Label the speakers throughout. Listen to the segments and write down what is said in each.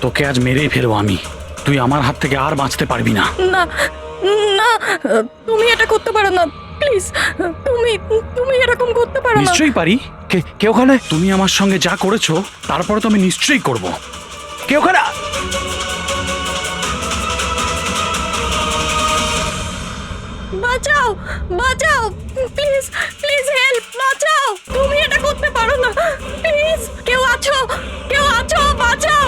Speaker 1: তোকে আজ মেরেই ফেলবো আমি। তুই আমার হাত থেকে আর বাঁচতে পারবি না।
Speaker 2: না না, তুমি এটা করতে পারো না, প্লিজ। তুমি তুমি এরকম করতে পারো না।
Speaker 1: নিশ্চয়ই পারি।
Speaker 3: কে ওখানে?
Speaker 1: তুমি আমার সঙ্গে যা করেছো তারপরে তো আমি নিশ্চয়ই করব।
Speaker 3: কে ওখানে?
Speaker 2: বাঁচাও, বাঁচাও, প্লিজ প্লিজ হেল্প, বাঁচাও। তুমি এটা করতে পারো না, প্লিজ। কেউ আছো? কেউ আছো? বাঁচাও,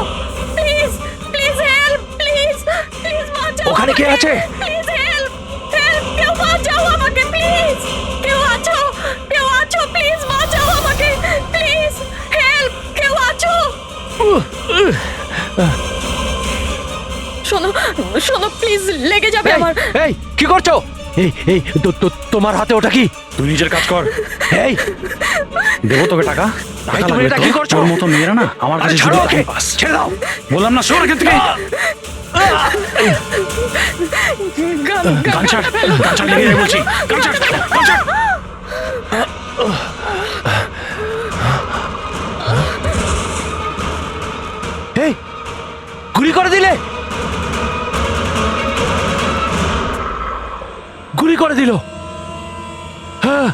Speaker 2: please please help, please please বাঁচাও।
Speaker 3: ওখানে কে আছে?
Speaker 2: প্লিজ হেল্প, হেল্প, কেউ বাঁচাও আমাকে, প্লিজ। কেউ আছো? কেউ আছো? প্লিজ বাঁচাও আমাকে, প্লিজ হেল্প, কেউ আছো? শোনো শোনো, প্লিজ, লেগে যাবে আমার।
Speaker 3: এই কি করছো? এই তোমার হাতে ওটা কি?
Speaker 1: তুই নিজের কাজ কর।
Speaker 3: এই
Speaker 1: দেবো তোকে টাকা। টাকা
Speaker 3: তুমি
Speaker 1: লাগবে
Speaker 3: এটা
Speaker 1: তো?
Speaker 3: কি করছো?
Speaker 1: তোর মতো মেয়েরা না আমার কাছে
Speaker 3: ছাড়ো
Speaker 1: শুধু
Speaker 3: ওকে,
Speaker 1: টাইম পাস।
Speaker 3: ছেড়ে দাও।
Speaker 1: বললাম না, সর এখান থেকে। গান ছাড়, গান ছাড়, লেগে যাবে বলছি। গান ছাড়, গান ছাড়।
Speaker 3: এই গুলি করে দিলে? গুলি করে দিল। হ্যাঁ,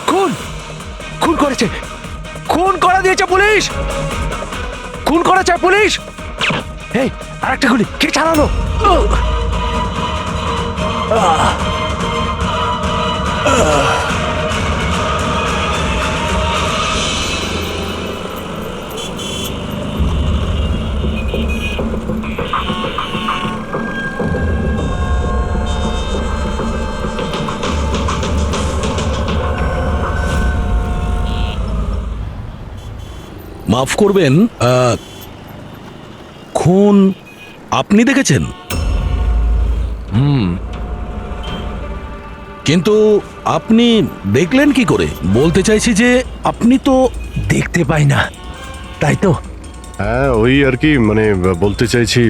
Speaker 3: খুন খুন করেছে, খুন করে দিয়েছে পুলিশ, খুন করেছে পুলিশ। এই আরেকটা গুলি কে চালালো?
Speaker 4: মাফ করবেন, খুন আপনি দেখেছেন? কিন্তু আপনি দেখলেন কি করে? বলতে চাইছি যে আপনি তো
Speaker 3: দেখতে পাই না, তাই তো?
Speaker 5: হ্যাঁ, ওই আর কি, মানে বলতে চাইছি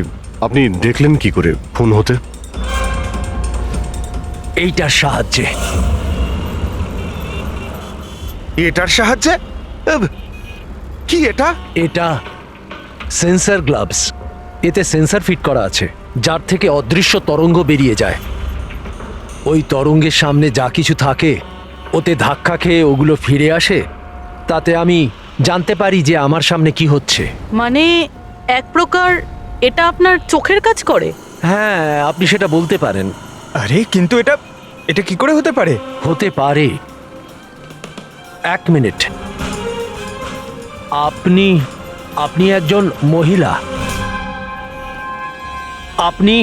Speaker 5: আপনি দেখলেন কি করে খুন হতে?
Speaker 3: এইটার সাহায্যে।
Speaker 6: এটার সাহায্যে? কি এটা?
Speaker 3: এটা সেন্সর গ্লাভস। এতে সেন্সর ফিট করা আছে, যার থেকে অদৃশ্য তরঙ্গ বেরিয়ে যায়। ওই তরঙ্গের সামনে যা কিছু থাকে ওতে ধাক্কা খেয়ে ওগুলো ফিরে আসে। তাতে আমি জানতে পারি যে আমার সামনে কি হচ্ছে।
Speaker 2: মানে এক প্রকার এটা আপনার চোখের কাজ করে?
Speaker 3: হ্যাঁ, আপনি সেটা বলতে পারেন।
Speaker 6: আরে কিন্তু এটা এটা কি করে হতে পারে?
Speaker 3: হতে পারে। এক মিনিট, আপনি আপনি একজন মহিলা, আপনি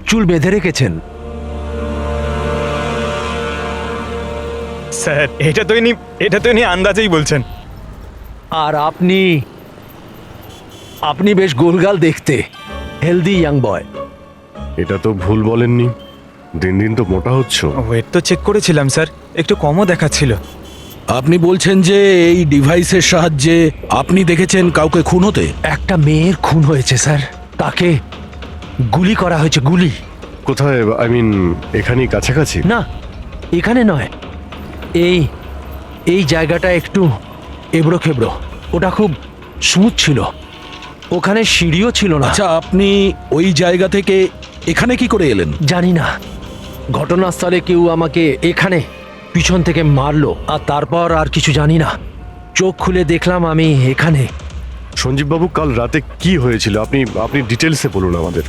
Speaker 3: চুল বেঁধে রেখেছেন।
Speaker 6: স্যার, এটা তো ইনি আন্দাজেই বলছেন।
Speaker 3: আর আপনি আপনি বেশ গোলগাল দেখতে, হেলদি ইয়াং বয়।
Speaker 5: এটা তো ভুল বলেননি, দিন দিন তো মোটা হচ্ছ।
Speaker 6: ওয়েট তো চেক করেছিলাম স্যার, একটু কমও দেখাচ্ছিল।
Speaker 4: আপনি বলছেন যে এই ডিভাইসের সাহায্যে আপনি দেখেছেন কাউকে খুন হতে?
Speaker 3: একটা মেয়ের খুন হয়েছে স্যার, তাকে গুলি করা হয়েছে, গুলি।
Speaker 5: কোথায়? আই মিন এখানেই কাছাকাছি?
Speaker 3: না, এখানে নয়, এই এই জায়গাটা একটু এবড়ো খেবড়ো। ওটা খুব স্মুথ ছিল, ওখানে সিঁড়িও ছিল না।
Speaker 4: আচ্ছা, আপনি ওই জায়গা থেকে এখানে কি করে এলেন?
Speaker 3: জানি না, ঘটনাস্থলে কেউ আমাকে এখানে পিছন থেকে মারলো, আর তারপর আর কিছু জানি না। চোখ খুলে দেখলাম আমি এখানে।
Speaker 5: সঞ্জীব বাবু, কাল রাতে কি হয়েছিল আপনি আপনি ডিটেলসে বলুন আমাদের।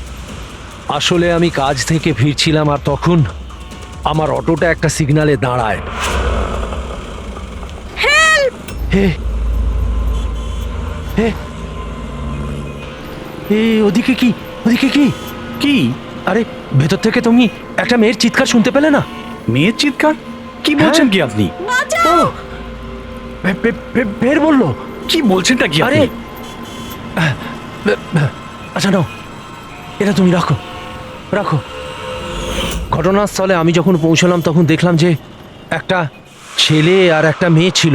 Speaker 3: আসলে আমি কাজ থেকে ফিরছিলাম, আর তখন আমার অটোটা একটা সিগন্যালে দাঁড়ায়। হে হে, ওদিকে কি? ওদিকে কি?
Speaker 1: কি?
Speaker 3: আরে ভেতর থেকে তুমি একটা মেয়ের চিৎকার শুনতে পেলে না?
Speaker 1: মেয়ের চিৎকার? কি বলছেন কি আপনি?
Speaker 3: ও, বের বললো।
Speaker 1: কি বলছেনটা কি
Speaker 3: আরে
Speaker 1: আপনি?
Speaker 3: আচ্ছা নাও, এটা তুমি রাখো, রাখো। ঘটনাস্থলে আমি যখন পৌঁছলাম তখন দেখলাম যে একটা ছেলে আর একটা মেয়ে ছিল।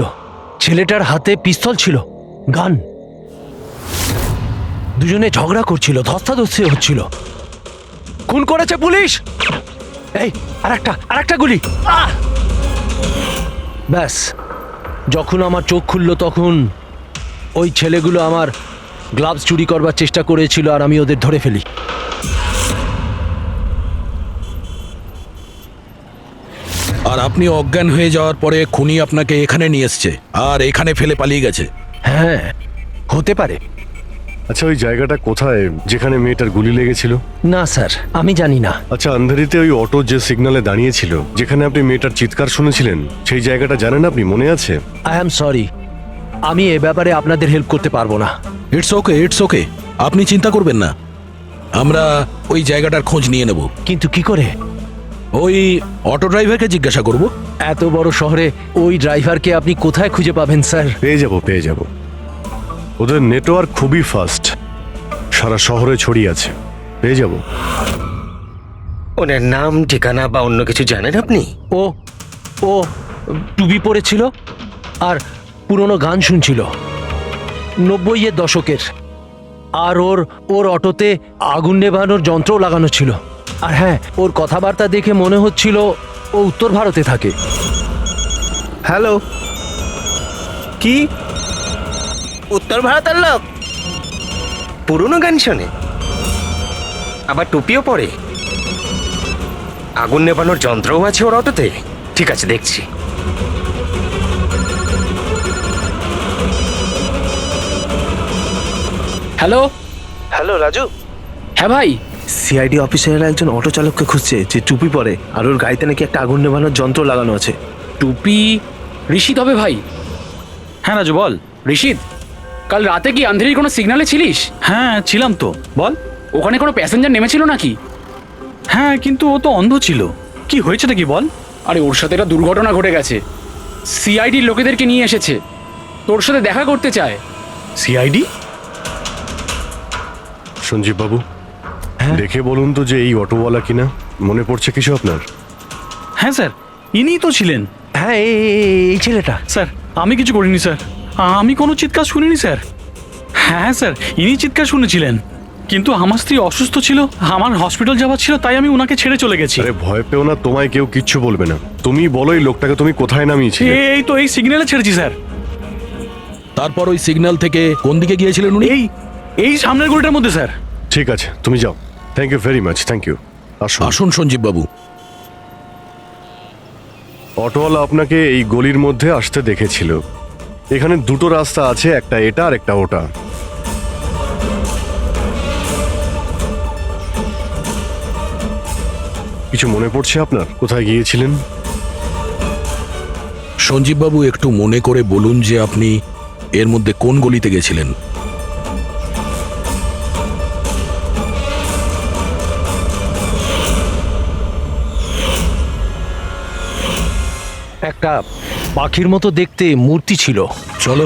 Speaker 3: ছেলেটার হাতে পিস্তল ছিল, গান। দুজনে ঝগড়া করছিল, ধস্তাধস্তি হচ্ছিল। খুন করেছে পুলিশ। এই আরেকটা গুলি। ব্যাস, যখন আমার চোখ খুলল তখন ওই ছেলেগুলো আমার গ্লাভস চুরি করবার চেষ্টা করেছিল আর আমি ওদের ধরে ফেলি।
Speaker 4: আর আপনি অজ্ঞান হয়ে যাওয়ার পরে খুনি আপনাকে এখানে নিয়ে এসছে আর এখানে ফেলে পালিয়ে গেছে।
Speaker 3: হ্যাঁ, হতে পারে।
Speaker 5: আচ্ছা, ওই জায়গাটা কোথায় যেখানে মেয়েটার গুলি লেগেছিল?
Speaker 3: না স্যার, আমি জানি না।
Speaker 5: আচ্ছা, আন্ধারিতে ওই অটো যে সিগন্যালে দাঁড়িয়েছিল, যেখানে আপনি মেয়েটার চিৎকার শুনেছিলেন, সেই জায়গাটা জানেন আপনি? মনে আছে?
Speaker 3: আই অ্যাম সরি, আমি এ ব্যাপারে আপনাদের হেল্প করতে পারবো না।
Speaker 4: ইটস ওকে, ইটস ওকে, আপনি চিন্তা করবেন না, আমরা ওই জায়গাটার খোঁজ নিয়ে নেব।
Speaker 3: কিন্তু কি করে?
Speaker 4: ওই অটো ড্রাইভারকে জিজ্ঞাসা করব।
Speaker 3: এত বড় শহরে ওই ড্রাইভারকে আপনি কোথায় খুঁজে পাবেন স্যার?
Speaker 5: পেয়ে যাব। ওদের নেটওয়ার্ক খুবই ফাস্ট, সারা শহরে ছড়িয়ে আছে। পেয়ে যাব।
Speaker 7: ওনার নাম, ঠিকানা বা অন্য কিছু জানেন আপনি?
Speaker 3: ও ও টুপি পরেছিল আর পুরনো গান শুনছিল 90-এর দশকের। আর ওর অটোতে আগুন নেভানোর যন্ত্রও লাগানো ছিল। আর হ্যাঁ, ওর কথাবার্তা দেখে মনে হচ্ছিল ও উত্তর ভারতে থাকে।
Speaker 6: হ্যালো, কি
Speaker 7: উত্তর ভারতের লোক? পুরনো গান শোনে, আবার টুপিও পরে, আগুন নেভানোর যন্ত্রও আছে ওর অটোতে। ঠিক আছে, দেখছি।
Speaker 1: হ্যালো।
Speaker 8: হ্যালো রাজু,
Speaker 1: হ্যাঁ ভাই।
Speaker 8: সিআইডি অফিসারেরা একজন অটো চালককে খুঁজছে যে টুপি পরে আর ওর গাড়িতে নাকি একটা আগুন নেভানোর যন্ত্র লাগানো আছে।
Speaker 1: টুপি ঋষিদ হবে ভাই।
Speaker 6: হ্যাঁ রাজু, বল।
Speaker 1: ঋষিদ, কাল রাতে কি আন্ধেরির কোনো সিগন্যালে ছিলিস?
Speaker 6: হ্যাঁ ছিলাম তো, বল।
Speaker 1: ওখানে কোনো প্যাসেঞ্জার নেমেছিল নাকি?
Speaker 6: হ্যাঁ, কিন্তু ও তো অন্ধ ছিল। কি হয়েছেটা কি বল?
Speaker 1: আরে ওর সাথে একটা দুর্ঘটনা ঘটে গেছে। সিআইডির লোকেদেরকে নিয়ে এসেছে, তোর সাথে দেখা করতে চায়।
Speaker 6: সিআইডি?
Speaker 5: সঞ্জীব বাবু, দেখে বলুন তো যে এই অটোওয়ালা কিনা। মনে পড়ছে কিছু আপনার?
Speaker 6: হ্যাঁ স্যার, ইনিই তো ছিলেন।
Speaker 3: হ্যাঁ, এই ছেলেটা।
Speaker 6: স্যার, আমি কিছু করিনি স্যার, আমি কোনো চিৎকার শুনিনি স্যার। হ্যাঁ স্যার, ইনি চিৎকার শুনেছিলেন, কিন্তু আমার স্ত্রী অসুস্থ ছিল, আমার হসপিটাল যাওয়ার ছিল, তাই আমি ওনাকে ছেড়ে চলে গেছি।
Speaker 5: আরে ভয় পেও না, তোমায় কেউ কিচ্ছু বলবে না। তুমি বলো এই লোকটাকে তুমি কোথায় নামিয়েছিলে?
Speaker 6: এই তো এই সিগন্যালে ছেড়েছি স্যার।
Speaker 4: তারপর ওই সিগন্যাল থেকে কোন দিকে গিয়েছিলেন উনি?
Speaker 6: এই সামনের গলিটার মধ্যে স্যার।
Speaker 5: ঠিক আছে, তুমি যাও। Thank you very much, thank you. আসুন।
Speaker 4: আসুন সঞ্জীব বাবু।
Speaker 5: অটোওয়ালা আপনাকে এই গলির মধ্যে আসতে দেখেছিল। এখানে দুটো রাস্তা আছে, একটা এটা আর একটা ওটা। কিছু মনে পড়ছে আপনার কোথায় গিয়েছিলেন?
Speaker 4: সঞ্জীব বাবু, একটু মনে করে বলুন যে আপনি এর মধ্যে কোন গলিতে গেছিলেন?
Speaker 3: একটা পাখির মতো দেখতে মূর্তি ছিল।
Speaker 4: চলো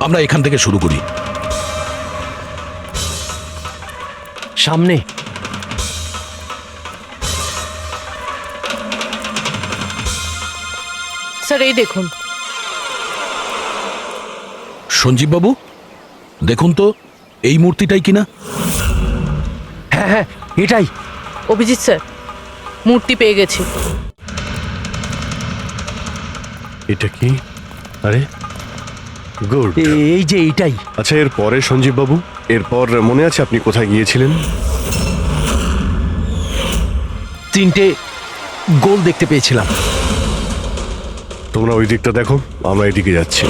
Speaker 4: আমরা এখান থেকে শুরু করি।
Speaker 3: সামনে
Speaker 2: স্যার, এই দেখুন।
Speaker 4: সঞ্জীব বাবু, দেখুন তো এই মূর্তিটাই কিনা।
Speaker 3: হ্যাঁ হ্যাঁ, এটাই।
Speaker 2: অভিজিৎ স্যার, মূর্তি পেয়ে গেছি।
Speaker 5: এটা কি? আরে গুড।
Speaker 3: এই যে এইটাই।
Speaker 5: আচ্ছা, এর পরে সঞ্জীব বাবু, এরপর মনে আছে আপনি কোথায় গিয়েছিলেন?
Speaker 3: 3টে গোল দেখতে পেয়েছিলাম।
Speaker 5: তোমরা ওই দিকটা দেখো, আমরা এদিকে যাচ্ছি।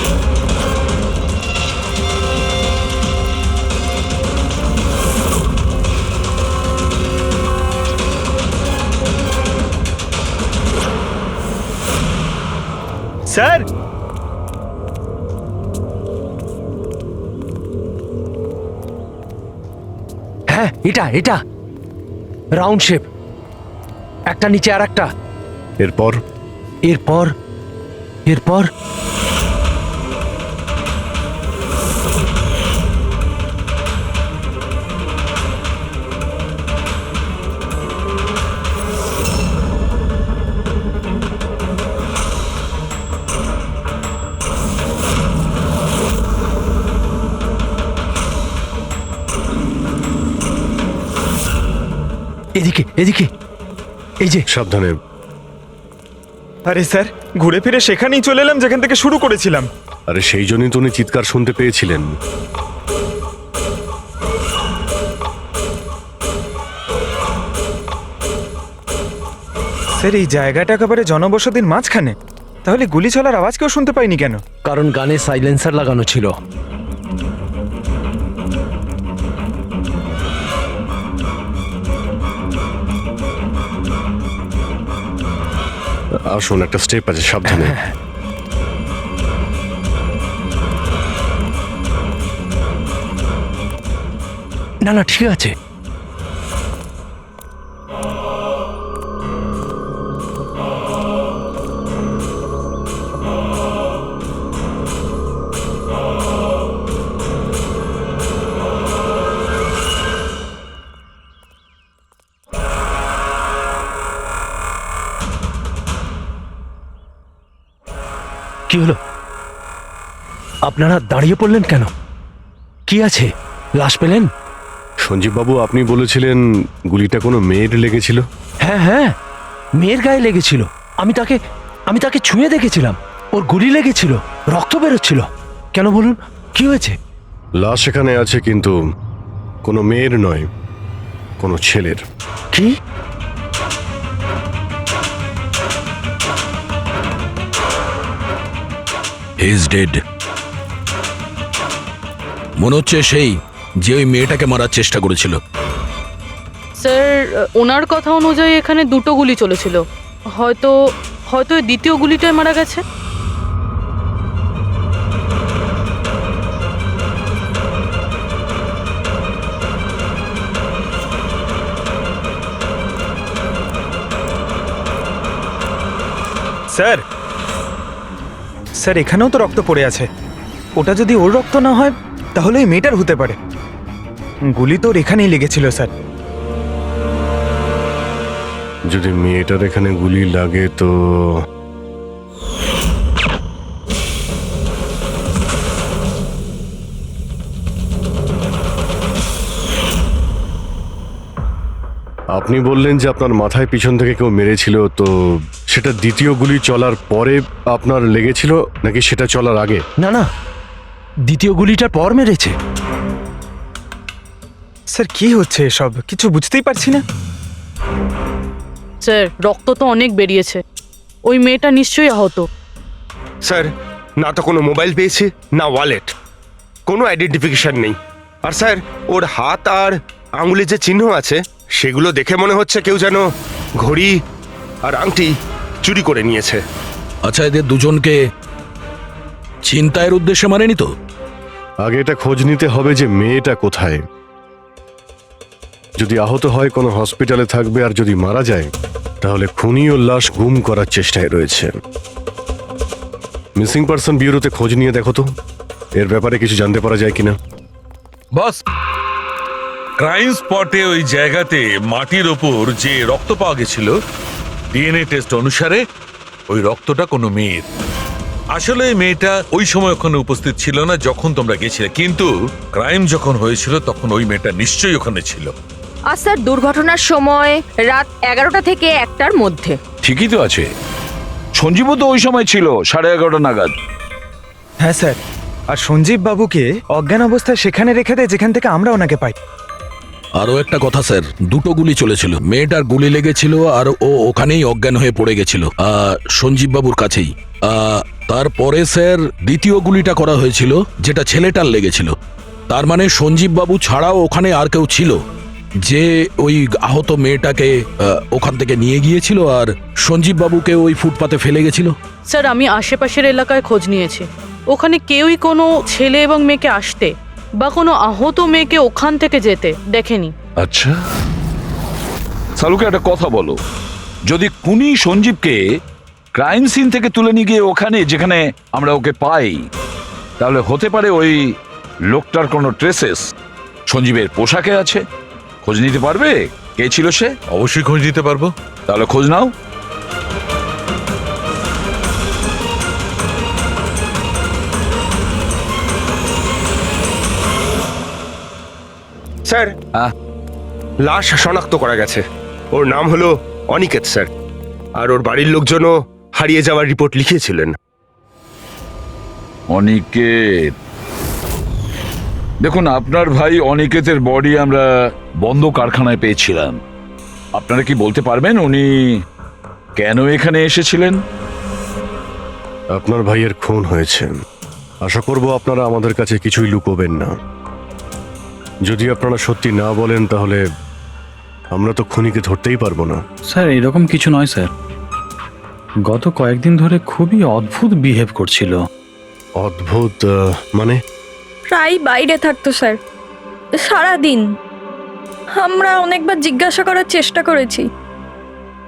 Speaker 6: স্যার,
Speaker 3: হ্যাঁ, এটা রাউন্ড শেপ, একটা নিচে আর একটা।
Speaker 5: এরপর
Speaker 3: এরপর এরপর এদিকে এদিকে, এই যে।
Speaker 5: সাবধানে।
Speaker 9: আরে স্যার, ঘুরে ফিরে সেখানেই চলে এলাম যেখান থেকে শুরু করেছিলাম।
Speaker 5: আরে সেই জন্যই তো উনি চিৎকার শুনতে পেয়েছিলেন।
Speaker 9: স্যার, এই জায়গাটা একেবারে জনবসতির মাঝখানে, তাহলে গুলি চলার আওয়াজ কেউ শুনতে পাইনি কেন?
Speaker 3: কারণ গানে সাইলেন্সার লাগানো ছিল।
Speaker 5: আসুন, একটা স্টেপ আছে, সাবধানে।
Speaker 3: না না, ঠিক আছে। কি হলো? আপনারা দাঁড়িয়ে পড়লেন কেন? কি আছে? লাশ পেলেন?
Speaker 5: সঞ্জীব বাবু, আপনি বলেছিলেন গুলিটা কোনো মেয়ের লেগেছিল।
Speaker 3: হ্যাঁ হ্যাঁ, মেয়ের গায়ে লেগেছিল। আমি তাকে ছুঁয়ে দেখেছিলাম। ওর গুলি লেগেছিল, রক্ত বেরোচ্ছিল। কেন বলুন, কি হয়েছে?
Speaker 5: লাশ এখানে আছে, কিন্তু কোনো মেয়ের নয়, কোনো ছেলের।
Speaker 3: কি?
Speaker 4: He is dead. মনে হচ্ছে সেই যে ওই মেয়েটাকে মারার চেষ্টা করেছিল।
Speaker 2: স্যার, ওনার কথা অনুযায়ী এখানে দুটো গুলি চলেছিল। হয়তো হয়তো এই দ্বিতীয় গুলিটায় মারা গেছে।
Speaker 9: স্যার, স্যার, এখানেও তো রক্ত পড়ে আছে। ওটা যদি ওর রক্ত না হয় তাহলে ওই মেয়েটার হতে পারে। গুলি তো ওর এখানেই লেগেছিল স্যার।
Speaker 5: যদি মেয়েটার এখানে গুলি লাগে তো আপনি বললেন যে আপনার মাথায় পিছন থেকে কেউ মেরেছিল, তো সেটা দ্বিতীয় গুলি চলার পরে আপনার লেগেছিল নাকি সেটা চলার আগে?
Speaker 3: না না, দ্বিতীয় গুলিটার পর মেরেছে।
Speaker 9: স্যার, কি হচ্ছে এসব? কিছু বুঝতেই পারছি না।
Speaker 2: স্যার, রক্ত তো অনেক বেরিয়েছে। ওই মেয়েটা নিশ্চয়ই আহত।
Speaker 7: স্যার, না তো কোনো মোবাইল পেয়েছি, না ওয়ালেট, কোনো আইডেন্টিফিকেশন নেই। আর স্যার, ওর হাত আর আঙুলে যে চিহ্ন আছে সেগুলো দেখে মনে হচ্ছে কেউ যেন ঘড়ি আর আংটি চুরি করে নিয়েছে।
Speaker 4: আচ্ছা, এদের দুজনকে চিন্তায়ের উদ্দেশ্যে মারেনি তো?
Speaker 5: আগে এটা খোঁজ নিতে হবে যে মেয়েটা কোথায়। যদি আহত হয় কোনো হসপিটালে থাকবে, আর যদি মারা যায় তাহলে খুনি ও লাশ গুম করার চেষ্টায় রয়েছে। মিসিং পারসন ব্যুরোতে খোঁজ নিয়ে দেখো তো এর ব্যাপারে কিছু জানতে পারা যায় কিনা।
Speaker 10: বস, ক্রাইম স্পটে ওই জায়গাতে মাটির ওপর যে রক্ত পাওয়া গেছিল, ডিএনএ টেস্ট অনুসারে ওই রক্তটা কোনো মেয়ের। আসলে এই মেয়েটা ওই সময় ওখানে উপস্থিত ছিল না যখন তোমরা গেছিলে, কিন্তু ক্রাইম যখন হয়েছিল তখন ওই মেয়েটা নিশ্চয়ই ওখানে ছিল।
Speaker 2: আর স্যার, দুর্ঘটনার সময় রাত 11টা থেকে 1টার মধ্যে।
Speaker 11: ঠিকই তো আছে, সঞ্জীবও তো ওই সময় ছিল 11:30 নাগাদ।
Speaker 9: হ্যাঁ স্যার, আর সঞ্জীব বাবুকে অজ্ঞান অবস্থায় সেখানে রেখে দেয় যেখান থেকে আমরা ওনাকে পাই।
Speaker 4: আরও একটা কথা স্যার, দুটো গুলি চলেছিল। মেয়েটার গুলি লেগেছিল আর ও ওখানেই অজ্ঞান হয়ে পড়ে গেছিল সঞ্জীব বাবুর কাছেই। তারপরে স্যার দ্বিতীয় গুলিটা করা হয়েছিল যেটা ছেলেটার লেগেছিল। তার মানে সঞ্জীব বাবু ছাড়াও ওখানে আর কেউ ছিল যে ওই আহত মেয়েটাকে ওখান থেকে নিয়ে গিয়েছিল আর সঞ্জীব বাবুকে ওই ফুটপাতে ফেলে গেছিল।
Speaker 2: স্যার, আমি আশেপাশের এলাকায় খোঁজ নিয়েছি। ওখানে কেউই কোনো ছেলে এবং মেয়েকে আসতে বা কোনো আহত মেয়েকে ওখান থেকে যেতে দেখেনি।
Speaker 11: আচ্ছা, সালুকে একটা কথা বলো, যদি খুনি সঞ্জীবকে ক্রাইম সিন থেকে তুলে নিয়ে গিয়ে ওখানে যেখানে আমরা ওকে পাই, তাহলে হতে পারে ওই লোকটার কোনো ট্রেসেস সঞ্জীবের পোশাকে আছে। খোঁজ নিতে পারবে কে ছিল সে?
Speaker 10: অবশ্যই খোঁজ দিতে পারবো।
Speaker 11: তাহলে খোঁজ নাও।
Speaker 7: স্যার,
Speaker 11: হ্যাঁ?
Speaker 7: লাশ শনাক্ত করা গেছে। ওর নাম হলো অনিকেত স্যার, আর ওর বাড়ির লোকজনও হারিয়ে যাওয়ার রিপোর্ট লিখিয়েছিলেন।
Speaker 11: অনিকেত, দেখুন আপনার ভাই অনিকেতের বডি আমরা বন্ধ কারখানায় পেয়েছিলাম। আপনারা কি বলতে পারবেন উনি কেন এখানে এসেছিলেন?
Speaker 5: আপনার ভাইয়ের খুন হয়েছে, আশা করব আপনারা আমাদের কাছে কিছুই লুকোবেন না। যদি আপনারা সত্যি না বলেন তাহলে আমরা তো খুনিকে ধরতেই পারবো না।
Speaker 6: স্যার এরকম কিছু নয় স্যার, গত কয়েকদিন ধরে খুবই অদ্ভুত বিহেভ করছিল।
Speaker 5: অদ্ভুত মানে?
Speaker 2: প্রায় বাইরে থাকতো স্যার, সারাদিন। আমরা অনেকবার জিজ্ঞাসা করার চেষ্টা করেছি,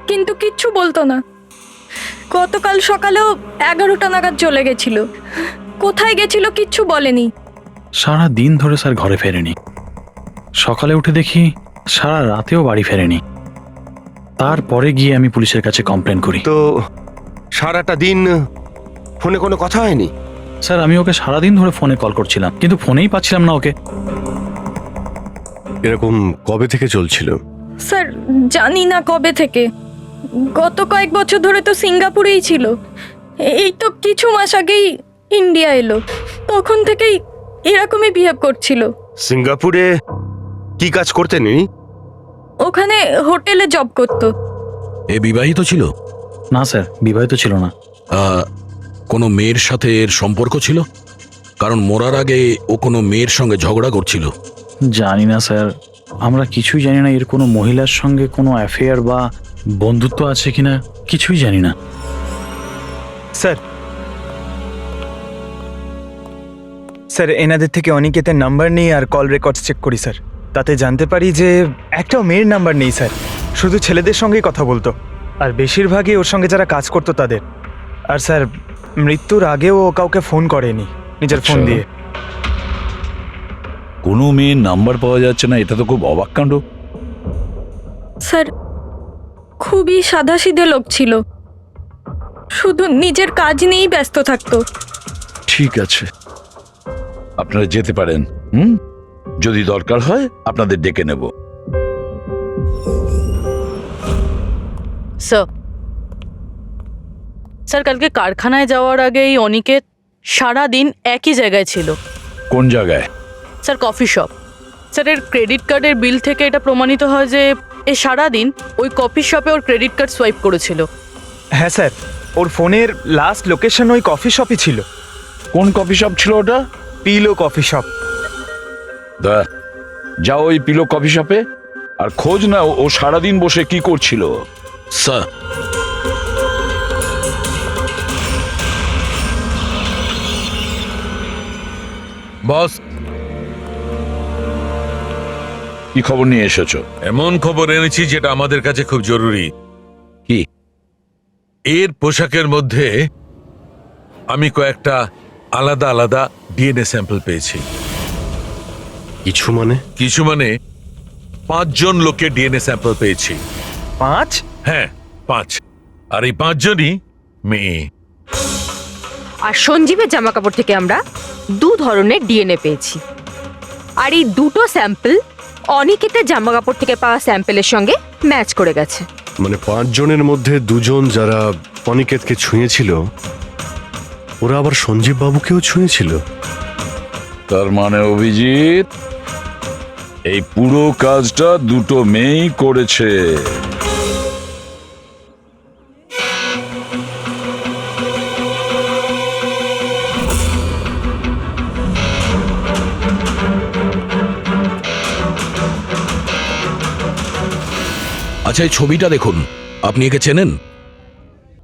Speaker 2: কিন্তু কিচ্ছু বলতো না। গতকাল সকালেও 11টা নাগাদ চলে গেছিল। কোথায় গেছিল কিচ্ছু বলেনি।
Speaker 6: সারা দিন ধরে স্যার ঘরে ফেরেনি। সকালে উঠে দেখি সারা রাতেও বাড়ি ফেরেনি। তারপরে গিয়ে আমি পুলিশের কাছে কমপ্লেন করি।
Speaker 7: তো সারাটা দিন ফোনে কোনো কথা হয়নি?
Speaker 6: স্যার আমি ওকে সারাদিন ধরে ফোনে কল করছিলাম, কিন্তু ফোনেই পাচ্ছিলাম না ওকে।
Speaker 5: এরকম কবে থেকে চলছিল?
Speaker 2: স্যার জানি না কবে থেকে, গত কয়েক বছর ধরে তো সিঙ্গাপুরেই ছিল। এই তো কিছু মাস আগেই ইন্ডিয়া এলো, তখন থেকেই এরকমই বিহেভ করছিল।
Speaker 7: সিঙ্গাপুরে কি কাজ করতেন ইনি?
Speaker 2: ওখানে হোটেলে জব করতো।
Speaker 4: এ বিবাহিত ছিল?
Speaker 6: না স্যার, বিবাহিত ছিল না।
Speaker 4: কোনো মেয়ের সাথে এর সম্পর্ক ছিল? কারণ মরার আগে ও কোনো মেয়ের সঙ্গে ঝগড়া করছিল।
Speaker 6: জানি না স্যার, আমরা কিছুই জানি না এর কোনো মহিলার সঙ্গে কোনো অ্যাফেয়ার বা বন্ধুত্ব আছে কিনা, কিছুই জানি না।
Speaker 9: স্যার স্যার এনাদের থেকে অনিকেতের নাম্বার নিয়ে আর কল রেকর্ডস চেক করি স্যার। তাতে জানতে পারি যে একটাও মেয়ের নাম্বার নেই স্যার, শুধু ছেলেদের সঙ্গেই কথা বলতো, আর বেশিরভাগই ওর সঙ্গে যারা কাজ করতো তাদের। আর স্যার মৃত্যুর আগেও ও কাউকে ফোন করেনি নিজের ফোন দিয়ে।
Speaker 11: কোনো মেয়ের নাম্বার পাওয়া যাচ্ছে না, এটা তো খুব অবাক কাণ্ড।
Speaker 2: স্যার খুবই সাদাসিধে লোক ছিল, শুধু নিজের কাজ নিয়েই ব্যস্ত থাকতো।
Speaker 11: ঠিক আছে, আপনারা যেতে পারেন। যদি দরকার হয় আপনাদের ডেকে নেব।
Speaker 12: স্যার কালকে কারখানায় যাওয়ার আগে এই অনিকেত সারা দিন একই জায়গায় ছিল।
Speaker 11: কোন জায়গায়?
Speaker 12: Sir coffee shop. স্যার এর ক্রেডিট কার্ডের বিল থেকে এটা প্রমাণিত হয় যে এ সারা দিন ওই কফি শপে ওর ক্রেডিট কার্ড সোয়াইপ করেছিল।
Speaker 9: হ্যাঁ স্যার, ওর ফোনের লাস্ট লোকেশন ওই কফি শপই ছিল।
Speaker 11: কোন কফি শপ ছিল ওটা?
Speaker 9: Pillow coffee shop.
Speaker 11: যাও ওই পিলো কফি শপে আর খোঁজ নাও ও সারাদিন বসে কি করছিল।
Speaker 4: স্যার,
Speaker 10: বস,
Speaker 11: কি খবর নিয়ে এসেছো?
Speaker 10: এমন খবর এনেছি যেটা আমাদের কাছে খুব জরুরি।
Speaker 11: কি?
Speaker 10: এর পোশাকের মধ্যে আমি কয়েকটা আলাদা আলাদা ডিএনএ স্যাম্পল পেয়েছি।
Speaker 5: কিছু মানে?
Speaker 10: কিছু মানে 5 জন লোকের ডিএনএ স্যাম্পল পেয়েছি।
Speaker 9: 5?
Speaker 10: হ্যাঁ 5, আর এই 5 জনই মেয়ে।
Speaker 13: আর সঞ্জীবের জামা কাপড় থেকে আমরা 2 ধরনের ডিএনএ পেয়েছি, আর এই দুটো স্যাম্পল অনিকেতের জামা কাপড় থেকে পাওয়া স্যাম্পলের সঙ্গে ম্যাচ করে গেছে।
Speaker 5: মানে 5 জনের মধ্যে 2 জন যারা অনিকেতকে ছুঁয়েছিল, ওরা আবার সঞ্জীব বাবুকেও ছুঁয়েছিল।
Speaker 11: তার মানে অভিজিৎ এই পুরো কাজটা দুটো মেয়েই করেছে।
Speaker 4: আচ্ছা এই ছবিটা দেখুন, আপনি একে চেনেন?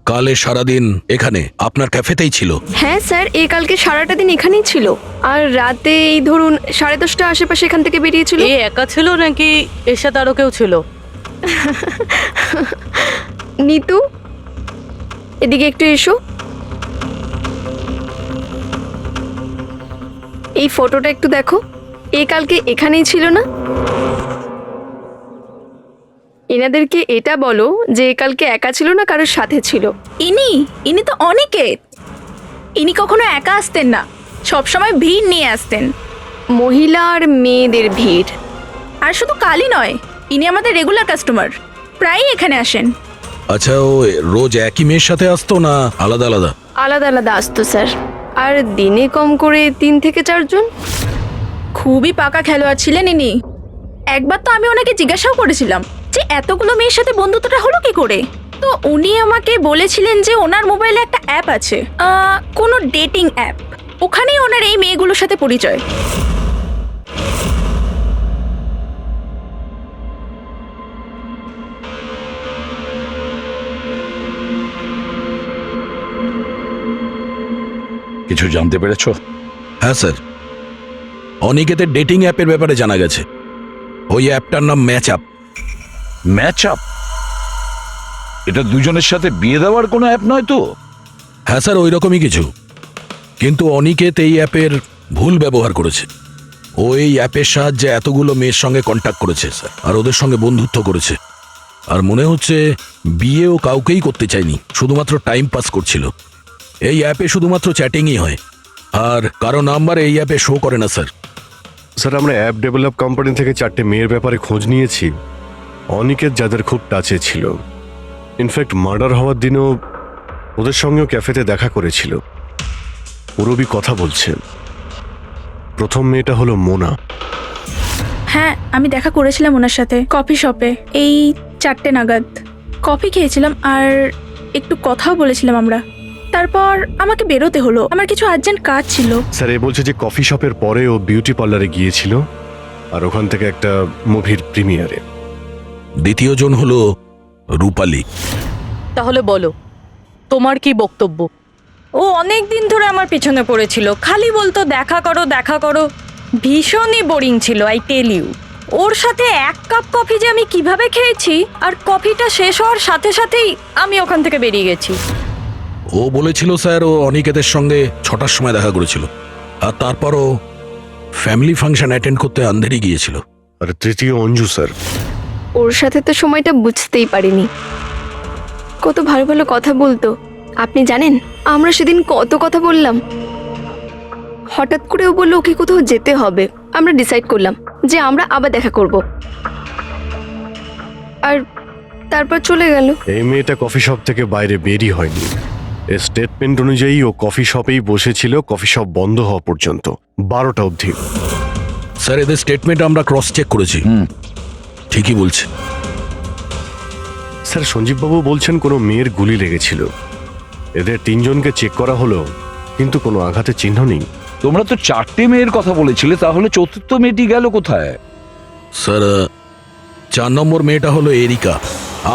Speaker 4: কালে সারাদিন এখানে আপনার ক্যাফেতেই ছিল।
Speaker 2: হ্যাঁ স্যার, এই কালকে সারাটা দিন এখানেই ছিল, আর রাতে এই ধরুন 10:30 আশেপাশে এখান থেকে বেরিয়েছিল।
Speaker 12: এ একা ছিল নাকি এর সাথে আরো কেউ ছিল?
Speaker 2: নিতু, এদিকে একটু এসো। এই ফটোটা একটু দেখো, এ কালকে এখানেই ছিল না? এনাদেরকে এটা বলো যে কালকে একা ছিল না, কারোর সাথে ছিল। ইনি তো অনিকেত। ইনি কখনো একা আসতেন না, সবসময় ভিড় নিয়ে আসতেন, মহিলা আর মেয়েদের ভিড়। আর শুধু কালই নয়, ইনি আমাদের রেগুলার কাস্টমার। প্রায়ই এখানে আসেন।
Speaker 4: আচ্ছা, ও রোজ একই মেয়ের সাথে আসতো না আলাদা আলাদা?
Speaker 13: আলাদা আলাদা আসতো স্যার, আর দিনে কম করে 3 থেকে 4 জন।
Speaker 2: খুবই পাকা খেলোয়াড় ছিলেন ইনি। একবার তো আমি ওনাকে জিজ্ঞাসাও করেছিলাম যে এতগুলো মেয়ের সাথে বন্ধুত্বটা হলো কি করে। তো উনি আমাকে বলেছিলেন যে ওনার মোবাইলে একটা অ্যাপ আছে, কোনো ডেটিং অ্যাপ, ওখানেই ওনার এই মেয়েগুলোর সাথে পরিচয়।
Speaker 11: কিছু জানতে পেরেছো?
Speaker 4: হ্যাঁ স্যার, অনিকেতের ডেটিং অ্যাপের ব্যাপারে জানা গেছে। ওই অ্যাপটার নাম ম্যাচ আপ।
Speaker 11: Match up? এটা দুজনের সাথে বিয়ে দেওয়ার কোনো অ্যাপ নয় তো?
Speaker 4: হ্যাঁ স্যার, ওই রকমই কিছু। কিন্তু অনিকেত এই অ্যাপের ভুল ব্যবহার করেছে। ও এই অ্যাপের সাহায্যে এতগুলো মেয়ের সঙ্গে কন্ট্যাক্ট করেছে স্যার, আর ওদের সঙ্গে বন্ধুত্ব করেছে। আর মনে হচ্ছে বিয়েও কাউকেই করতে চায়নি, শুধুমাত্র টাইম পাস করছিল। এই অ্যাপে শুধুমাত্র চ্যাটিংই হয়, আর কারো নাম্বার এই অ্যাপে শো করে না স্যার।
Speaker 5: স্যার, আমরা অ্যাপ ডেভেলপ কোম্পানি থেকে 4টে মেয়ের ব্যাপারে খোঁজ নিয়েছি, অনিকেত যাদের খুব টাচে ছিল। ইনফ্যাক্ট মার্ডার হওয়ার দিনও ওদের সঙ্গেও ক্যাফেতে দেখা করেছিল। পুরবি কথা বলছেন। প্রথম মেয়েটা হলো মোনা।
Speaker 2: হ্যাঁ, আমি দেখা করেছিলাম ওনার সাথে কফি শপে এই 4টে নাগাদ। কফি খেয়েছিলাম আর একটু কথাও বলেছিলাম আমরা। তারপর আমাকে বেরোতে হলো, আমার কিছু আর্জেন্ট কাজ ছিল।
Speaker 5: স্যার, এ বলছে যে কফি শপের পরে ও বিউটি পার্লারে গিয়েছিল, আর ওখান থেকে একটা মুভির প্রিমিয়ারে।
Speaker 4: দ্বিতীয় জন হলো রূপালী।
Speaker 12: তাহলে বলো, তোমার কি বক্তব্য?
Speaker 2: ও অনেক দিন ধরে আমার পেছনে পড়েছিল, খালি বলতো দেখা করো দেখা করো। ভীষণই বোরিং ছিল, আই টেল ইউ। ওর সাথে 1 কাপ কফি যে আমি কিভাবে খেয়েছি, আর কফিটা শেষ হওয়ার সাথে সাথেই আমি ওখান থেকে বেরিয়ে গেছি।
Speaker 4: ও বলেছিল স্যার ও অনিকেতের সঙ্গে 6টার সময় দেখা করেছিল, আর তারপরও ফ্যামিলি ফাংশন অ্যাটেন্ড করতে আন্ধেরি গিয়েছিল।
Speaker 5: আর তৃতীয় অঞ্জু স্যার।
Speaker 13: ওর সাথে তো সময়টা বুঝতেই পারিনি। কত ভালো ভালো কথা বলতো, আপনি জানেন আমরা সেদিন কত কথা বললাম। হঠাৎ করে ও বললো ওকে কোথাও যেতে হবে। আমরা ডিসাইড করলাম যে আমরা আবার দেখা করব, আর তারপর চলে গেল।
Speaker 5: এই মেয়েটা কফি শপ থেকে বাইরে বেরই হয়নি। এর স্টেটমেন্ট অনুযায়ী ও কফি শপেই বসেছিল কফি শপ বন্ধ হওয়া পর্যন্ত, 12টা অবধি।
Speaker 4: স্যার, এদের স্টেটমেন্ট আমরা ক্রস চেক করেছি, ঠিকই বলছে।
Speaker 5: স্যার, সঞ্জীববাবু বলছেন কোনো মেয়ের গুলি লেগেছিল। এদের 3 জনকে চেক করা হলো, কিন্তু কোনো আঘাতের চিহ্ন নেই।
Speaker 11: তোমরা তো 4টে মেয়ের কথা বলেছিলে, তাহলে চতুর্থ মেয়েটি গেল কোথায়?
Speaker 4: স্যার, 4 নম্বর মেয়েটা হলো এরিকা।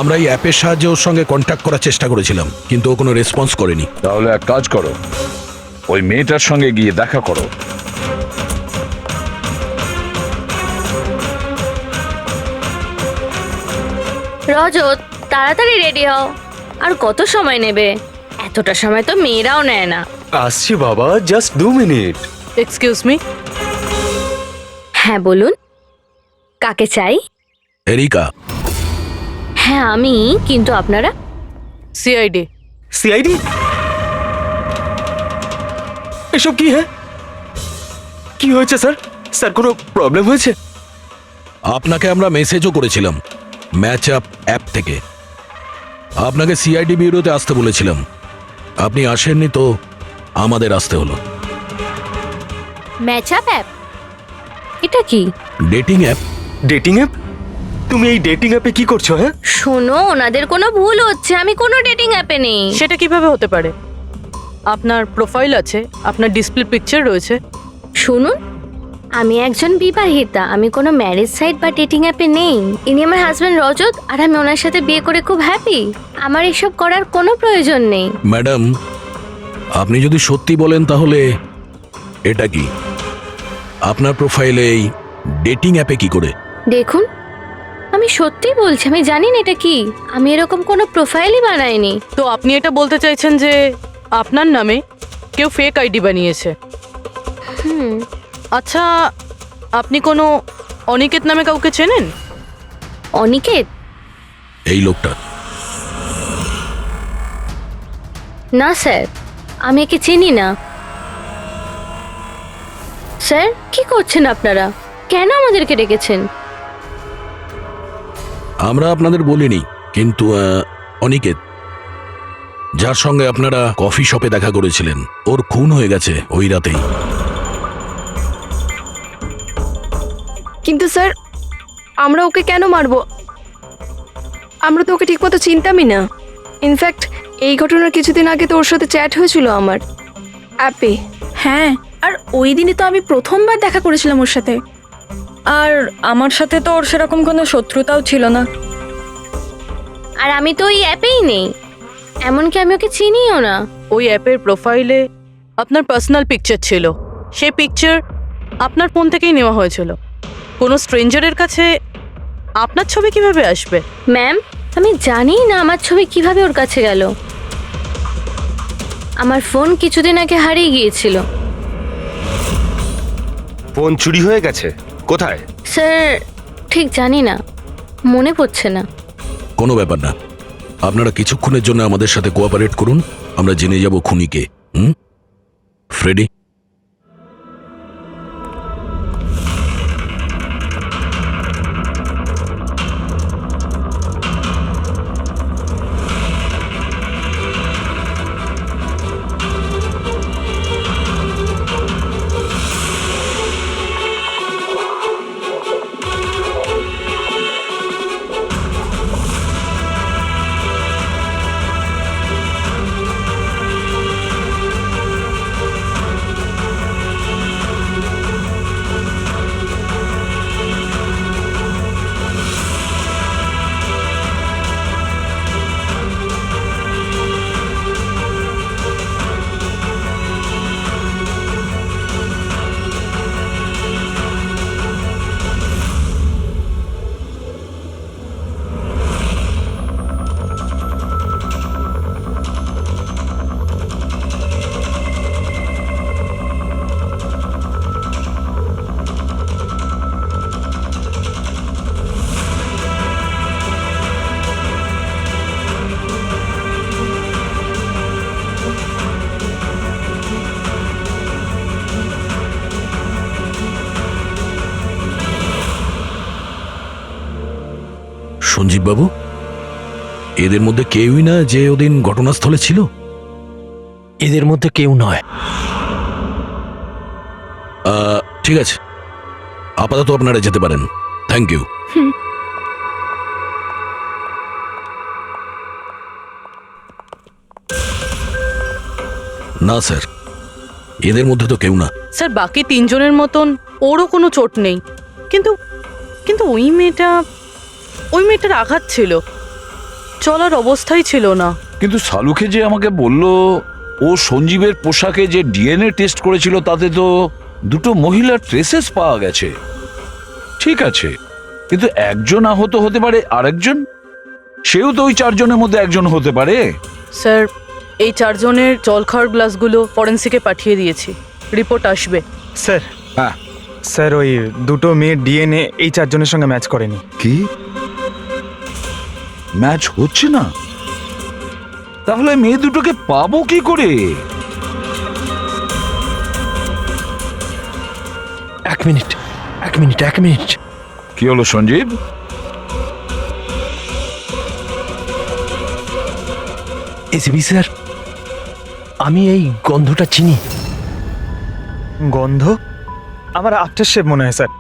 Speaker 4: আমরা এই অ্যাপের সাহায্যে ওর সঙ্গে কন্ট্যাক্ট করার চেষ্টা করেছিলাম, কিন্তু ও কোনো রেসপন্স করেনি।
Speaker 11: তাহলে এক কাজ করো, ওই মেয়েটার সঙ্গে গিয়ে দেখা করো।
Speaker 13: রজত, তাড়াতাড়ি রেডি হও। আর কত সময় নেবে? এতটা সময় তো মেয়েরাও নেয় না।
Speaker 8: আসছি বাবা, জাস্ট 2 মিনিট।
Speaker 12: Excuse me.
Speaker 13: হ্যাঁ বলুন, কাকে চাই?
Speaker 4: এরিকা।
Speaker 13: হ্যাঁ আমি, কিন্তু আপনারা?
Speaker 12: সিআইডি।
Speaker 8: সিআইডি? এসব কি? হ্যাঁ, কি হয়েছে স্যার? স্যার, কোনো প্রবলেম হয়েছে?
Speaker 4: আপনাকে আমরা মেসেজও করেছিলাম ম্যাচ আপ অ্যাপ থেকে। আপনাকে সিআইডি ব্যুরোতে আসতে বলেছিলাম, আপনি আসেননি, তো আমাদের আসতে হলো।
Speaker 13: Match up app? এটা কি?
Speaker 4: Dating app.
Speaker 8: Dating app? তুমি এই ডেটিং অ্যাপে কি করছো? হ্যাঁ
Speaker 13: শোনো, ওনাদের কোনো ভুল হচ্ছে, আমি কোনো ডেটিং অ্যাপে নেই।
Speaker 12: সেটা কিভাবে হতে পারে? আপনার প্রোফাইল আছে, আপনার ডিসপ্লে পিকচার রয়েছে।
Speaker 13: শুনুন, আমি একজন বিবাহিতা, আমি কোনো ম্যারেজ সাইট বা ডেটিং অ্যাপে নেই। ইনি আমার হাজব্যান্ড রজত, আর আমি ওনার সাথে বিয়ে করে খুব হ্যাপি। আমার এসব করার কোনো প্রয়োজন নেই।
Speaker 4: ম্যাডাম, আপনি যদি সত্যি বলেন তাহলে এটা কি? আপনার প্রোফাইলে এই ডেটিং অ্যাপে কি করে?
Speaker 13: দেখুন, আমি সত্যি বলছি, আমি জানি না এটা কি। আমি এরকম কোনো প্রোফাইলই বানাইনি।
Speaker 12: তো আপনি এটা বলতে চাইছেন যে আপনার নামে কেউ ফেক আইডি বানিয়েছে? আচ্ছা, আপনি কোনো অনিকেত নামে কাউকে চেনেন?
Speaker 13: অনিকেত?
Speaker 4: এই লোকটা?
Speaker 13: না স্যার, আমি একে চিনি না। স্যার, কি করছেন আপনারা? কেন আমাদেরকে ডেকেছেন?
Speaker 4: আমরা আপনাদের বলিনি, কিন্তু অনিকেত, যার সঙ্গে আপনারা কফি শপে দেখা করেছিলেন, ওর খুন হয়ে গেছে ওই রাতেই।
Speaker 2: কিন্তু স্যার, আমরা ওকে কেন মারবো? আমরা তো ওকে ঠিকমতো চিনতামই না। ইনফ্যাক্ট এই ঘটনার কিছুদিন আগে তো ওর সাথে চ্যাট হয়েছিল আমার অ্যাপে।
Speaker 14: হ্যাঁ, আর ওই দিনই তো আমি প্রথমবার দেখা করেছিলাম ওর সাথে। আর আমার সাথে তো ওর সেরকম কোনো শত্রুতাও ছিল না।
Speaker 13: আর আমি তো ওই অ্যাপেই নেই, এমনকি আমি ওকে চিনিও না।
Speaker 12: ওই অ্যাপের প্রোফাইলে আপনার পার্সোনাল পিকচার ছিল, সেই পিকচার আপনার ফোন থেকেই নেওয়া হয়েছিল। কোনো স্ট্রেঞ্জারের কাছে আপনার ছবি কিভাবে আসবে?
Speaker 13: ম্যাম, আমি জানি না আমার ছবি কিভাবে ওর কাছে গেল। আমার ফোন কিছুদিন আগে হারিয়ে গিয়েছিল।
Speaker 7: ফোন চুরি হয়ে গেছে? কোথায়?
Speaker 13: স্যার, ঠিক জানি না, মনে পড়ছে না।
Speaker 4: কোনো ব্যাপার না, আপনারা কিছুক্ষণের জন্য আমাদের সাথে কোঅপারেট করুন, আমরা জেনে যাব খুনিকে। ফ্রেডি? সঞ্জীব বাবু, এদের মধ্যে কেউই না যে ওদিন ঘটনাস্থলে ছিল?
Speaker 3: এদের মধ্যে কেউ নয়।
Speaker 4: ঠিক আছে, আপাতত আপনারা যেতে পারেন। Thank you. না স্যার, এদের মধ্যে তো কেউ না।
Speaker 12: স্যার, বাকি তিনজনের মতন ওরও কোনো চোট নেই, কিন্তু কিন্তু ওই মেয়েটার আঘাত ছিল, চলার অবস্থাই ছিল না।
Speaker 11: কিন্তু সালুকে যে আমাকে বলল ও সঞ্জীবের পোশাকে যে ডিএনএ টেস্ট করেছিল তাতে তো দুটো মহিলার ট্রেসেস পাওয়া গেছে। ঠিক আছে, কিন্তু একজন আহত হতে পারে, আরেকজন সেও তো ওই চারজনের মধ্যে একজন হতে পারে।
Speaker 12: স্যার, এই চারজনের জল খাওয়ার গ্লাসগুলো ফরেন্সিকে পাঠিয়ে দিয়েছি, রিপোর্ট আসবে।
Speaker 9: স্যার,
Speaker 11: হ্যাঁ
Speaker 9: স্যার, ওই দুটো মেয়ের ডিএনএ এই চারজনের সঙ্গে ম্যাচ করেনি।
Speaker 11: কি ম্যাচ হচ্ছে না? তাহলে মেয়ে দুটোকে পাবো কি করে?
Speaker 3: এক মিনিট।
Speaker 11: কি হলো সঞ্জীব?
Speaker 3: এসিবি স্যার, আমি এই গন্ধটা চিনি।
Speaker 9: গন্ধ? আমার আফটার শেভ মনে হয় স্যার।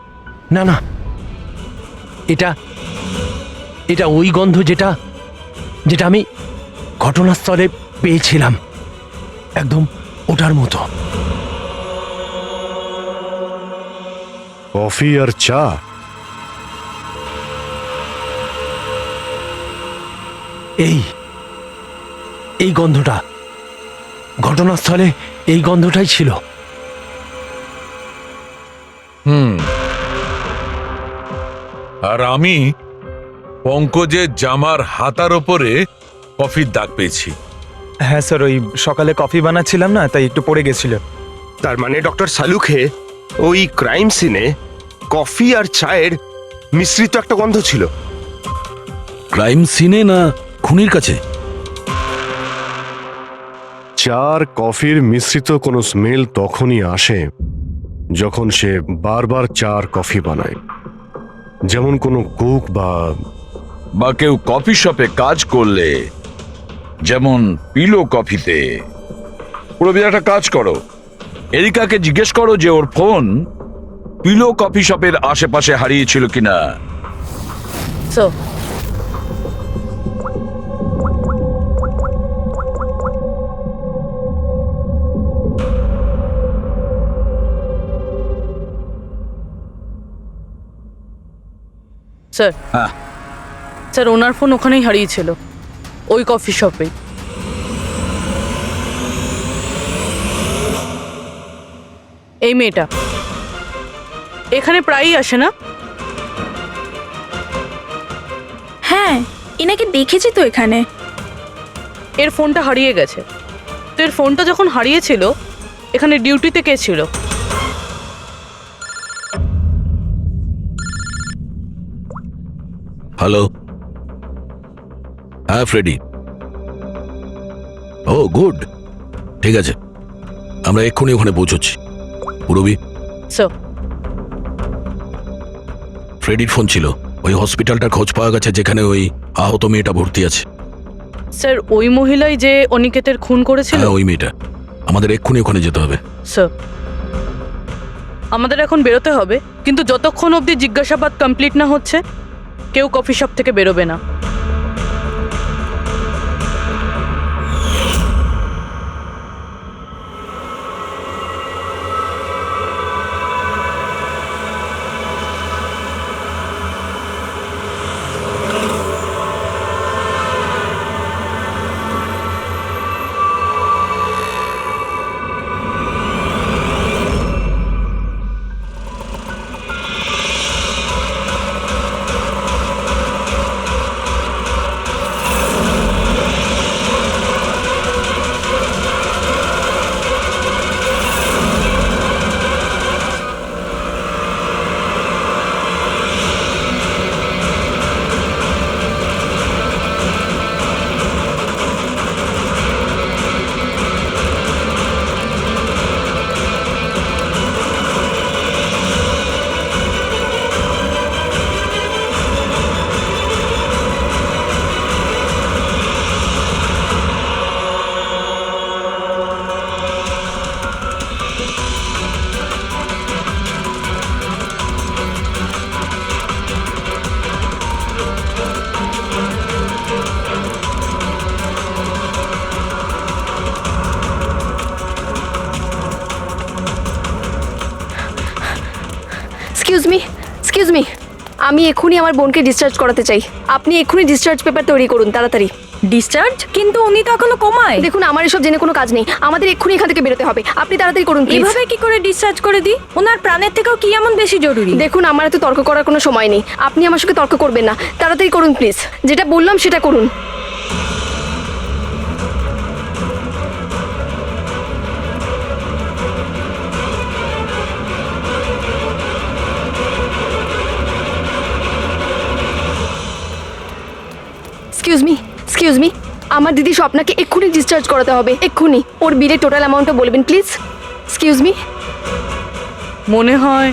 Speaker 3: না না, এটা ওই গন্ধ যেটা আমি ঘটনাস্থলে পেয়েছিলাম, একদম ওটার মতো।
Speaker 5: কফি আর চা?
Speaker 3: এই গন্ধটা ঘটনাস্থলে, এই গন্ধটাই ছিল।
Speaker 10: আর আমি পঙ্কজের জামার হাতার ওপরে কফির দাগ পেয়েছি।
Speaker 9: হ্যাঁ স্যার, ওই সকালে কফি বানাচ্ছিলাম না, তাই একটু পড়ে গেছিল।
Speaker 7: তার মানে ডক্টর সালুখে ওই ক্রাইম সিনে কফি আর চায়ের মিশ্রিত একটা গন্ধ ছিল।
Speaker 4: ক্রাইম সিনে না খুনির কাছে?
Speaker 5: চা আর কফির মিশ্রিত কোনো স্মেল তখনই আসে যখন সে বারবার চা আর কফি বানায়, যেমন কোনো কুক বা
Speaker 11: বা কেউ কফি শপে কাজ করলে, যেমন পিলো কফিতে, পুরবি একটা কাজ করো, এরিকাকে জিজ্ঞেস করো যে ওর ফোন পিলো কফি শপের আশেপাশে হারিয়েছিল কিনা।
Speaker 12: স্যার, স্যার,
Speaker 11: হ্যাঁ,
Speaker 12: স্যার ওনার ফোন ওখানেই হারিয়েছিল, ওই কফি শপে। এই মেয়েটা এখানে প্রায়ই আসে না?
Speaker 14: হ্যাঁ, এনাকে দেখেছি তো এখানে।
Speaker 12: এর ফোনটা হারিয়ে গেছে। তো এর ফোনটা যখন হারিয়েছিল, এখানে ডিউটিতে কে ছিল?
Speaker 4: হ্যালো, হ্যাঁ ফ্রেডি। ও গুড, ঠিক আছে, আমরা এক্ষুনি ওখানে পৌঁছচ্ছি। পুরবি,
Speaker 12: স্যার,
Speaker 4: ফ্রেডির ফোন ছিল। ওই হসপিটালটার খোঁজ পাওয়া গেছে যেখানে ওই আহত মেয়েটা ভর্তি আছে।
Speaker 12: স্যার ওই মহিলাই যে অনিকেতের খুন করেছিল?
Speaker 4: হ্যাঁ, ওই মেয়েটা। আমাদের এক্ষুনি ওখানে যেতে হবে।
Speaker 12: স্যার, আমাদের এখন বেরোতে হবে, কিন্তু যতক্ষণ অবধি জিজ্ঞাসাবাদ কমপ্লিট না হচ্ছে কেউ কফি শপ থেকে বেরোবে না।
Speaker 13: এক্সকিউজ মি, আমি এক্ষুনি আমার বোনকে ডিসচার্জ করাতে চাই। আপনি এক্ষুনি ডিসচার্জ পেপার তৈরি করুন, তাড়াতাড়ি।
Speaker 14: ডিসচার্জ? কিন্তু উনি তো এখনো কোমায়।
Speaker 13: দেখুন, আমার এসব জেনে কোনো কাজ নেই, আমাদের এক্ষুনি এখান থেকে বেরোতে হবে। আপনি তাড়াতাড়ি করুন প্লিজ।
Speaker 14: এভাবে কি করে ডিসচার্জ করে দিই? ওনার প্রাণের থেকেও কি এমন বেশি জরুরি?
Speaker 13: দেখুন, আমার এত তর্ক করার কোনো সময় নেই, আপনি আমার সঙ্গে তর্ক করবেন না। তাড়াতাড়ি করুন প্লিজ, যেটা বললাম সেটা করুন। এক্সকিউজ মি, আমার দিদি স্বপ্নাকে এক্ষুনি ডিসচার্জ করাতে হবে, এক্ষুনি। ওর বিলের টোটাল অ্যামাউন্টটা বলবেন প্লিজ। Excuse me.
Speaker 12: মনে হয়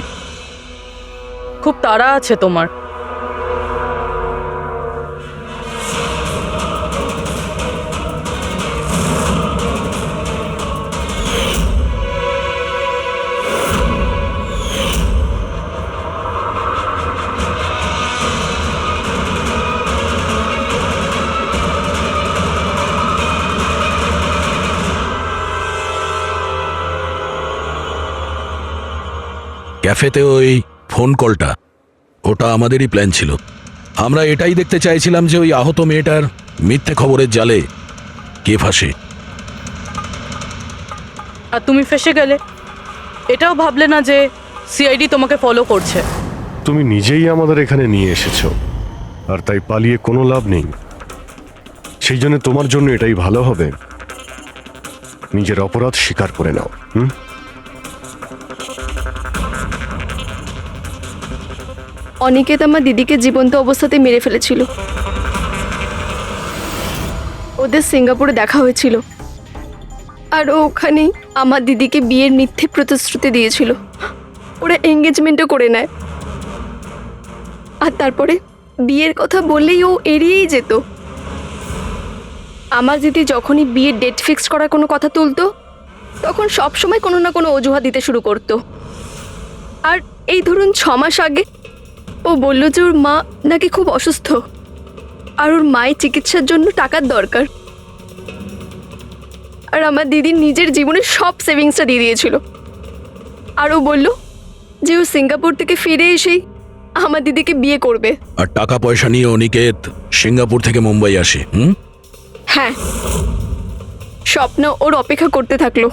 Speaker 12: খুব তাড়া আছে তোমার।
Speaker 4: ক্যাফেতে ওই ফোন কলটা, ওটা আমাদেরই প্ল্যান ছিল। আমরা এটাই দেখতে চাইছিলাম যে ওই আহত মেয়েটার মিথ্যে খবরের জালে কে ফাঁসে।
Speaker 12: আর তুমি ফেসে গেলে। এটাও ভাবলে না যে সিআইডি তোমাকে ফলো করছে?
Speaker 5: তুমি নিজেই আমাদের এখানে নিয়ে এসেছো, আর তাই পালিয়ে কোনো লাভ নেই। সেই জন্য তোমার জন্য এটাই ভালো হবে, নিজের অপরাধ স্বীকার করে নাও।
Speaker 13: অনিকেত আমার দিদিকে জীবন্ত অবস্থাতে মেরে ফেলেছিল। ওদের সিঙ্গাপুরে দেখা হয়েছিল, আর ওখানেই আমার দিদিকে বিয়ের মিথ্যে প্রতিশ্রুতি দিয়েছিল। ওরা এঙ্গেজমেন্টও করে নেয়, আর তারপরে
Speaker 2: বিয়ের কথা বললেই ও এড়িয়েই যেত। আমার দিদি যখনই বিয়ের ডেট ফিক্স করার কোনো কথা তুলতো তখন সব সময় কোনো না কোনো অজুহাত দিতে শুরু করতো। আর এই ধরুন 6 মাস আগে ও বলল যে ওর মা নাকি খুব অসুস্থ আর ওর মায়ের চিকিৎসার জন্য টাকার দরকার। আর আমার দিদির নিজের জীবনের সব সেভিংসটা দিয়ে দিয়েছিল। আর ও বলল যে ও সিঙ্গাপুর থেকে ফিরে এসেই আমার দিদিকে বিয়ে করবে।
Speaker 4: আর টাকা পয়সা নিয়ে অনিকেত সিঙ্গাপুর থেকে মুম্বাই আসে।
Speaker 2: হ্যাঁ, স্বপ্ন ওর অপেক্ষা করতে থাকলো,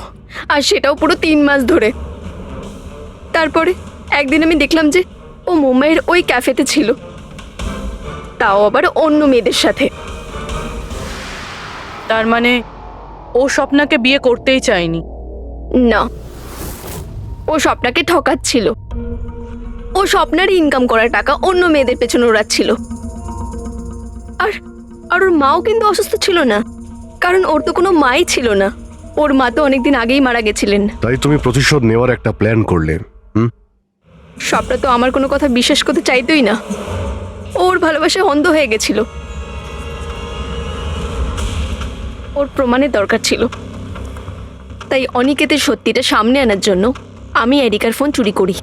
Speaker 2: আর সেটাও পুরো 3 মাস ধরে। তারপরে একদিন আমি দেখলাম যে ও মুম্বাইয়ের ওই ক্যাফেতে ছিল, তাও আবার অন্য মেয়েদের সাথে।
Speaker 12: তার মানে ও স্বপ্নাকে বিয়ে করতেই চায়নি?
Speaker 2: না, ও স্বপ্নাকে ঠকাচ্ছিল। ও স্বপ্নার ইনকাম করা টাকা অন্য মেয়েদের পেছনে ওড়াচ্ছিল। আর আর ওর মাও কিন্তু অসুস্থ ছিল না, কারণ ওর তো কোনো মাই ছিল না। ওর মা তো অনেকদিন আগেই মারা গেছিলেন।
Speaker 5: তাই তুমি প্রতিশোধ নেওয়ার একটা প্ল্যান করলে।
Speaker 2: স্বপ্না তো আমার কোনো কথা বিশ্বাস করতে চাইতোই না। ওর ভালোবাসা অন্ধ হয়ে গেছিল। ওর প্রমাণের দরকার ছিল। তাই অনিকেতের সত্যিটা সামনে আনার জন্য আমি এরিকার ফোন চুরি করি,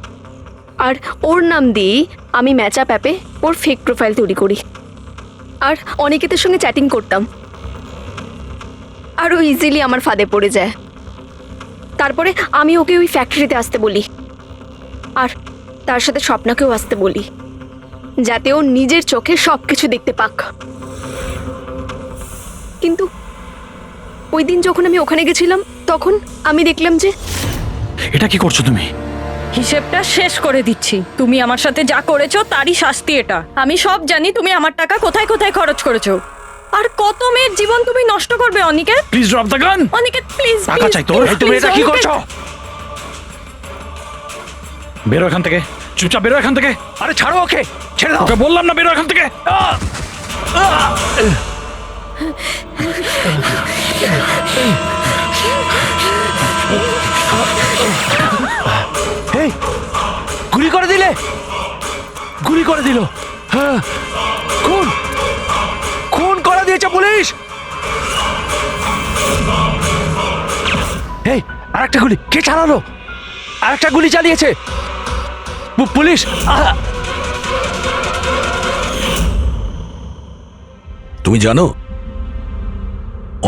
Speaker 2: আর ওর নাম দিয়েই আমি ম্যাচআপ অ্যাপে ওর ফেক প্রোফাইল তৈরি করি, আর অনিকেতের সঙ্গে চ্যাটিং করতাম। আর ও ইজিলি আমার ফাঁদে পড়ে যায়। তারপরে আমি ওকে ওই ফ্যাক্টরিতে আসতে বলি, আর তার সাথে স্বপ্নাকেও আসতে বলি, যাতে ও নিজের চোখে সব কিছু দেখতে পাক। কিন্তু ওই দিন যখন আমি ওখানে গেছিলাম তখন আমি দেখলাম যে...
Speaker 6: এটা কি করছো তুমি?
Speaker 14: হিসেবটা শেষ করে দিচ্ছি। তুমি আমার সাথে যা করেছো তারই শাস্তি এটা। আমি সব জানি তুমি আমার টাকা কোথায় কোথায় খরচ করেছো, আর কত মেয়ের জীবন তুমি নষ্ট করবে। Aniket,
Speaker 6: please drop the gun.
Speaker 14: Aniket please,
Speaker 6: টাকা চাই তোর? তুমি এটা কি করছো? বেরো এখান থেকে, চুপচাপ বেরো এখান থেকে।
Speaker 3: আরে ছাড়ো ওকে, ছেড়ে দাও।
Speaker 6: ওকে বললাম না বেরো এখান থেকে।
Speaker 3: এই, গুলি করে দিলে, গুলি করে দিল। হ্যাঁ, খুন খুন করে দিয়েছে পুলিশ। এই, আরেকটা গুলি কে চালালো? আরেকটা গুলি চালিয়েছে পুলিশ।
Speaker 4: তুমি জানো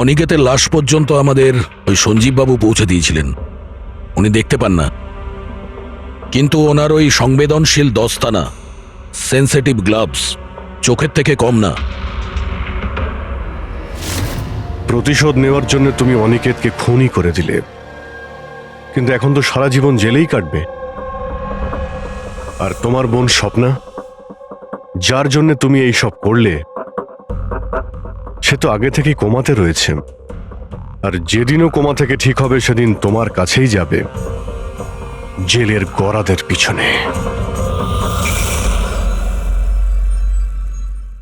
Speaker 4: অনিকেতের লাশ পর্যন্ত আমাদের ওই সঞ্জীব বাবু পৌঁছে দিয়েছিলেন। উনি দেখতে পান না, কিন্তু ওনার ওই সংবেদনশীল দস্তানা, সেন্সিটিভ গ্লাভস চোখের থেকে কম না।
Speaker 5: প্রতিশোধ নেওয়ার জন্য তুমি অনিকেতকে খুনই করে দিলে, কিন্তু এখন তো সারা জীবন জেলেই কাটবে। আর তোমার বোন স্বপ্না, যার জন্য তুমি এই সব করলে, সে তো আগে থেকেই কোমাতে রয়েছে। আর যেদিনও কোমা থেকে ঠিক হবে সেদিন তোমার কাছেই যাবে, জেলের গরাদের পিছনে।